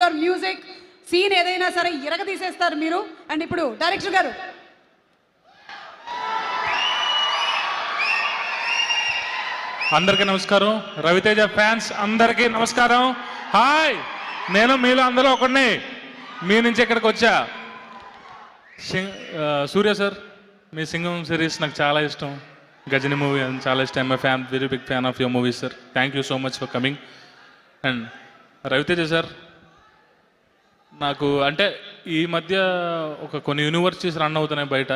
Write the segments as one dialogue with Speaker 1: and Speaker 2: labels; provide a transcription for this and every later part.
Speaker 1: Your music scene ఏదైనా సరే ఇరగ తీసేస్తారు మీరు. అండ్ ఇప్పుడు డైరెక్టర్ గారు.
Speaker 2: అందరికీ నమస్కారం. రవితేజ ఫ్యాన్స్ అందరికీ నమస్కారం. హాయ్, నేను మీలో అందరూ ఒకడిని. మీ నుంచి ఇక్కడికి వచ్చా. సూర్య సార్, మీ సింగం సిరీస్ నాకు చాలా ఇష్టం. గజని మూవీ అని చాలా ఇష్టం. I'm fan, very big fan of your movie sir. Thank you so much for coming. And Ravi Teja sir, నాకు అంటే ఈ మధ్య కొన్ని యూనివర్సిటీస్ రన్ అవుతున్నాయి బయట.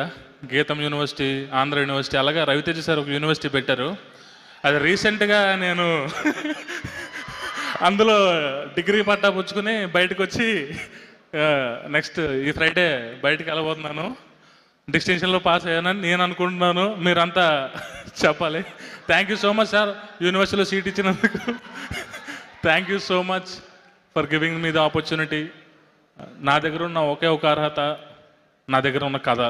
Speaker 2: గీతం యూనివర్సిటీ, ఆంధ్ర యూనివర్సిటీ, అలాగే రవితేజ సార్ ఒక యూనివర్సిటీ పెట్టారు. అది రీసెంట్గా నేను అందులో డిగ్రీ పట్టా పుచ్చుకుని బయటకు వచ్చి నెక్స్ట్ ఈ ఫ్రైడే బయటకు వెళ్ళబోతున్నాను. డిస్టింక్షన్లో పాస్ అయ్యానని నేను అనుకుంటున్నాను. మీరంతా చెప్పాలి. Thank you so much sir, యూనివర్సిటీలో సీట్ ఇచ్చినందుకు. Thank you so much for giving me the opportunity. నా దగ్గర ఉన్న ఒకే ఒక అర్హత, నా దగ్గర ఉన్న కథ.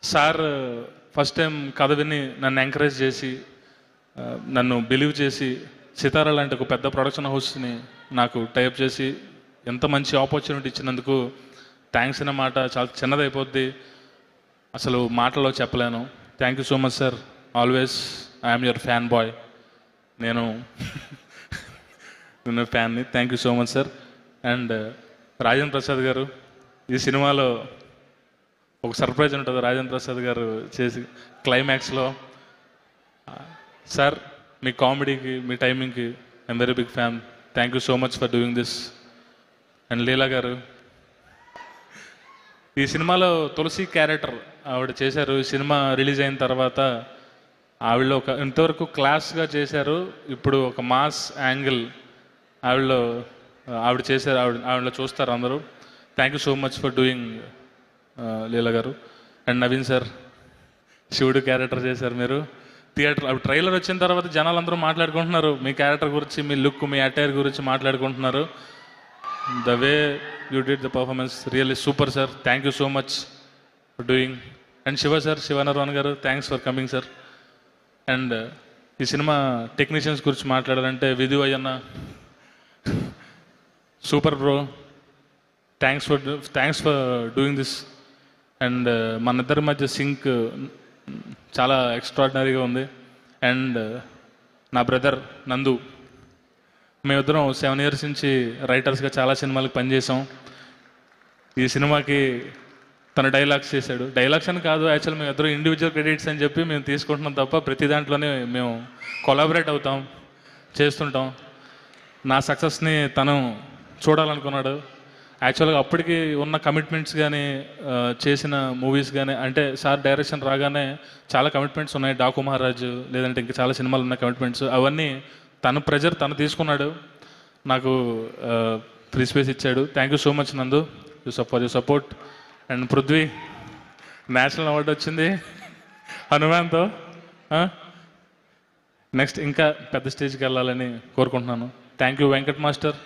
Speaker 2: సార్ ఫస్ట్ టైం కథ విని నన్ను ఎంకరేజ్ చేసి, నన్ను బిలీవ్ చేసి, సితారా లాంటి ఒక పెద్ద ప్రొడక్షన్ హౌస్ని నాకు టైప్ చేసి ఎంత మంచి ఆపర్చునిటీ ఇచ్చినందుకు థ్యాంక్స్ అనే మాట చాలా చిన్నదైపోద్ది, అసలు మాటల్లో చెప్పలేను. Thank you so much sir. Always I'm your fan boy. నేను ఫ్యాన్ని. Thank you so much sir. And Rajendra Prasad garu, ఈ సినిమాలో ఒక సర్ప్రైజ్ ఉంటుంది రాజేంద్ర ప్రసాద్ గారు చేసి క్లైమాక్స్లో. సార్, మీ కామెడీకి, మీ టైమింగ్కి I'm very big fan. Thank you so much for doing this. And Leela garu, ఈ సినిమాలో తులసి క్యారెక్టర్ ఆవిడ చేశారు. ఈ సినిమా రిలీజ్ అయిన తర్వాత ఆవిడలో ఇంతవరకు క్లాస్గా చేశారు, ఇప్పుడు ఒక మాస్ యాంగిల్ ఆవిడ చేశారు. ఆవిడలో చూస్తారు అందరూ. Thank you so much for doing Leela garu. And Naveen sir, శివుడు క్యారెక్టర్ చేశారు మీరు. థియేటర్ ట్రైలర్ వచ్చిన తర్వాత జనాలు అందరూ మాట్లాడుకుంటున్నారు మీ క్యారెక్టర్ గురించి, మీ లుక్, మీ అటైర్ గురించి మాట్లాడుకుంటున్నారు. The way you did the performance really super sir. Thank you so much for doing. And Shiva sir, Shivanarvan garu, thanks for coming sir. And ఈ సినిమా టెక్నీషియన్స్ గురించి మాట్లాడాలంటే Vidhu Ayyanna, super bro, thanks for doing this. And మన ఇద్దరి మధ్య sync చాలా ఎక్స్ట్రాడినరీగా ఉంది. అండ్ నా బ్రదర్ నందు, మేమిద్దరం 7 years నుంచి రైటర్స్గా చాలా సినిమాలకు పనిచేసాం. ఈ సినిమాకి తన డైలాగ్స్ చేశాడు. డైలాగ్స్ అని కాదు, యాక్చువల్ మేము ఇద్దరు ఇండివిజువల్ క్రెడిట్స్ అని చెప్పి మేము తీసుకుంటున్నాం తప్ప ప్రతి దాంట్లోనే మేము కొలాబరేట్ అవుతాం, చేస్తుంటాం. నా సక్సెస్ని తను చూడాలనుకున్నాడు. యాక్చువల్గా అప్పటికి ఉన్న కమిట్మెంట్స్ కానీ, చేసిన మూవీస్ కానీ, అంటే సార్ డైరెక్షన్ రాగానే చాలా కమిట్మెంట్స్ ఉన్నాయి. డాకు మహారాజు, లేదంటే ఇంకా చాలా సినిమాలు ఉన్న కమిట్మెంట్స్, అవన్నీ తను ప్రెజర్ తను తీసుకున్నాడు, నాకు ఫ్రీ స్పేస్ ఇచ్చాడు. Thank you so much Nandu for your support. And Prithvi, national award వచ్చింది హనుమాన్తో. నెక్స్ట్ ఇంకా పెద్ద స్టేజ్కి వెళ్ళాలని కోరుకుంటున్నాను. Thank you Venkat master.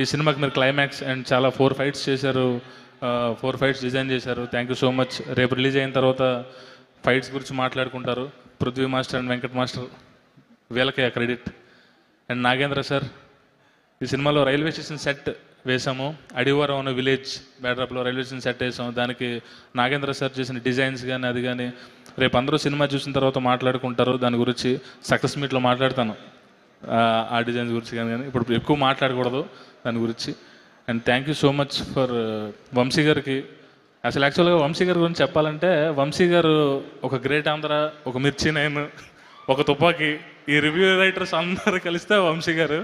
Speaker 2: ఈ సినిమాకి మీరు క్లైమాక్స్ అండ్ చాలా 4 fights చేశారు, 4 fights డిజైన్ చేశారు. Thank you so much. రేపు రిలీజ్ అయిన తర్వాత ఫైట్స్ గురించి మాట్లాడుకుంటారు Prithvi master and Venkat master, వీళ్ళకే క్రెడిట్. అండ్ నాగేంద్ర సార్, ఈ సినిమాలో రైల్వే స్టేషన్ సెట్ వేసాము. అడివారం అనే విలేజ్ బ్యాడ్రాప్లో రైల్వే స్టేషన్ సెట్ వేసాము. దానికి నాగేంద్ర సార్ చేసిన డిజైన్స్ కానీ అది కానీ రేపు అందరూ సినిమా చూసిన తర్వాత మాట్లాడుకుంటారు. దాని గురించి సక్సెస్ మీట్లో మాట్లాడతాను, ఆ డిజైన్స్ గురించి కానీ. ఇప్పుడు ఎక్కువ మాట్లాడకూడదు దాని గురించి. And thank you so much for Vamshi గారికి. అసలు యాక్చువల్గా వంశీ గారి గురించి చెప్పాలంటే, వంశీ గారు ఒక గ్రేట్ ఆంధ్ర, ఒక మిర్చి 9, ఒక తుపాకీ, ఈ రివ్యూ రైటర్స్ అందరూ కలిస్తే వంశీ గారు.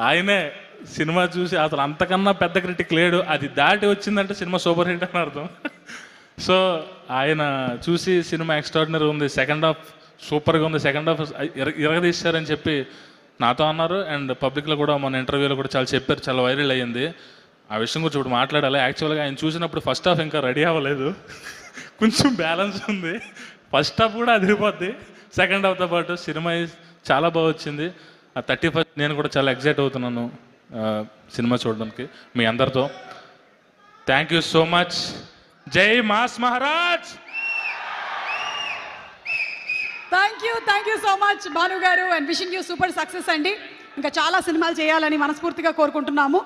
Speaker 2: ఆయనే సినిమా చూసి అసలు అంతకన్నా పెద్ద క్రిటిక్ లేడు, అది దాటి వచ్చిందంటే సినిమా సూపర్ హిట్ అని అర్థం. సో ఆయన చూసి సినిమా ఎక్స్ట్రాడినరీ ఉంది, సెకండ్ హాఫ్ సూపర్గా ఉంది, సెకండ్ హాఫ్ ఇరగదీశారని చెప్పి నాతో అన్నారు. అండ్ పబ్లిక్లో కూడా మన ఇంటర్వ్యూలో కూడా చాలా చెప్పారు, చాలా వైరల్ అయ్యింది. ఆ విషయం గురించి ఇప్పుడు మాట్లాడాలి. యాక్చువల్గా ఆయన చూసినప్పుడు ఫస్ట్ హాఫ్ ఇంకా రెడీ అవ్వలేదు, కొంచెం బ్యాలెన్స్ ఉంది. ఫస్ట్ హాఫ్ కూడా అదిరిపోద్ది, సెకండ్ హాఫ్తో పాటు సినిమా చాలా బాగా వచ్చింది. ఆ 31st నేను కూడా చాలా ఎక్సైట్ అవుతున్నాను సినిమా చూడడానికి మీ అందరితో. Thank you so much. జై mass Maharaj.
Speaker 1: Thank you so much Bhanu garu. And wishing you super success అండి. ఇంకా చాలా సినిమాలు చేయాలని మనస్ఫూర్తిగా కోరుకుంటున్నాము.